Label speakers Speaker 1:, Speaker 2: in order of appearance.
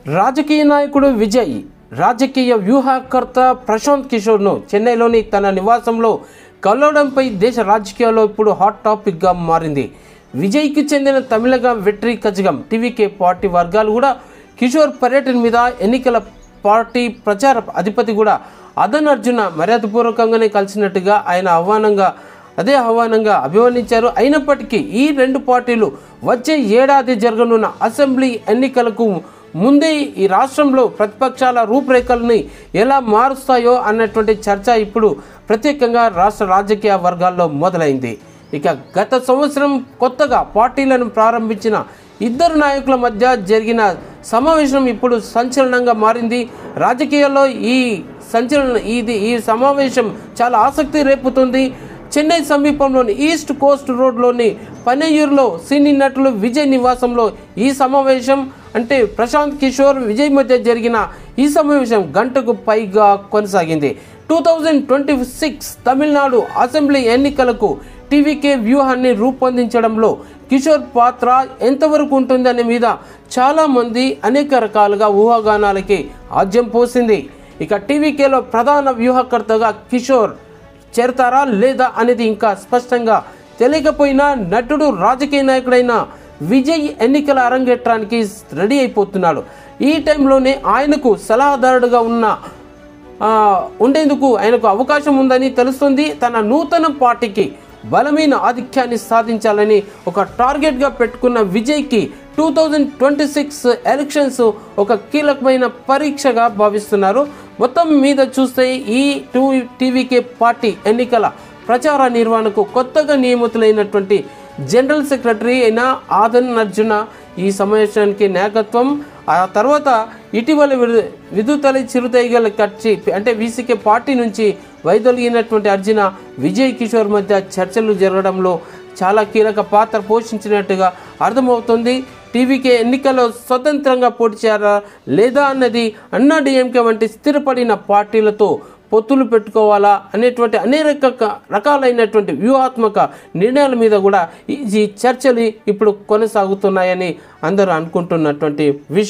Speaker 1: రాజకీయ నాయకుడు విజయ్ రాజకీయ వ్యూహకర్త ప్రశాంత్ కిషోర్ను చెన్నైలోని తన నివాసంలో కలవడంపై దేశ రాజకీయాల్లో ఇప్పుడు హాట్ టాపిక్గా మారింది. విజయ్కి చెందిన తమిళగ వెట్రి కజగం టీవీకే పార్టీ వర్గాలు కూడా కిషోర్ పర్యటన మీద ఎన్నికల పార్టీ ప్రచార అధిపతి కూడా అదన్ అర్జున మర్యాదపూర్వకంగానే కలిసినట్టుగా ఆయన ఆహ్వానంగా అభివర్ణించారు. అయినప్పటికీ ఈ రెండు పార్టీలు వచ్చే ఏడాది జరగనున్న అసెంబ్లీ ఎన్నికలకు ముందే ఈ రాష్ట్రంలో ప్రతిపక్షాల రూపురేఖల్ని ఎలా మారుస్తాయో అన్నటువంటి చర్చ ఇప్పుడు ప్రత్యేకంగా రాష్ట్ర రాజకీయ వర్గాల్లో మొదలైంది. ఇక గత సంవత్సరం కొత్తగా పార్టీలను ప్రారంభించిన ఇద్దరు నాయకుల మధ్య జరిగిన సమావేశం ఇప్పుడు సంచలనంగా మారింది. రాజకీయాల్లో ఈ సమావేశం చాలా ఆసక్తి రేపుతుంది. చెన్నై సమీపంలోని ఈస్ట్ కోస్ట్ రోడ్లోని పనయ్యూరులో సినీ నటులు విజయ్ నివాసంలో ఈ సమావేశం అంటే ప్రశాంత్ కిషోర్ విజయ్ మధ్య జరిగిన ఈ సమావేశం గంటకు పైగా కొనసాగింది. 2026 తమిళనాడు అసెంబ్లీ ఎన్నికలకు టీవీకే వ్యూహాన్ని రూపొందించడంలో కిషోర్ పాత్ర ఎంతవరకు ఉంటుందనే మీద చాలామంది అనేక రకాలుగా ఊహాగానాలకి ఆజ్యం పోసింది. ఇక టీవీకేలో ప్రధాన వ్యూహకర్తగా కిషోర్ చేరతారా లేదా అనేది ఇంకా స్పష్టంగా తెలియకపోయినా నటుడు రాజకీయ నాయకుడైన విజయ్ ఎన్నికల అరంగేట్రానికి రెడీ అయిపోతున్నాడు. ఈ టైంలోనే ఆయనకు సలహాదారుడుగా ఉండేందుకు ఆయనకు అవకాశం ఉందని తెలుస్తుంది. తన నూతన పార్టీకి బలమైన ఆధిక్యాన్ని సాధించాలని ఒక టార్గెట్గా పెట్టుకున్న విజయ్కి 2026 ఎలక్షన్స్ ఒక కీలకమైన పరీక్షగా భావిస్తున్నారు. మొత్తం మీద చూస్తే ఈ టీవీకే పార్టీ ఎన్నికల ప్రచార నిర్వహణకు కొత్తగా నియమితులైనటువంటి జనరల్ సెక్రటరీ అయిన ఆదన్ అర్జున ఈ సమావేశానికి నాయకత్వం. ఆ తర్వాత ఇటీవల విదుతలి చిరుతైగల కచ్చి అంటే వీసీకే పార్టీ నుంచి వైదొలిగినటువంటి అర్జున విజయ్ కిషోర్ మధ్య చర్చలు జరగడంలో చాలా కీలక పాత్ర పోషించినట్టుగా అర్థమవుతుంది. టీవీకే ఎన్నికల్లో స్వతంత్రంగా పోటీ చేయాలా లేదా అన్నది అన్నా డిఎంకే వంటి స్థిరపడిన పార్టీలతో పొత్తులు పెట్టుకోవాలా అనేటువంటి అనేక రకాలైనటువంటి వ్యూహాత్మక నిర్ణయాల మీద కూడా ఈ చర్చలు ఇప్పుడు కొనసాగుతున్నాయని అందరూ అనుకుంటున్నటువంటి విషయం.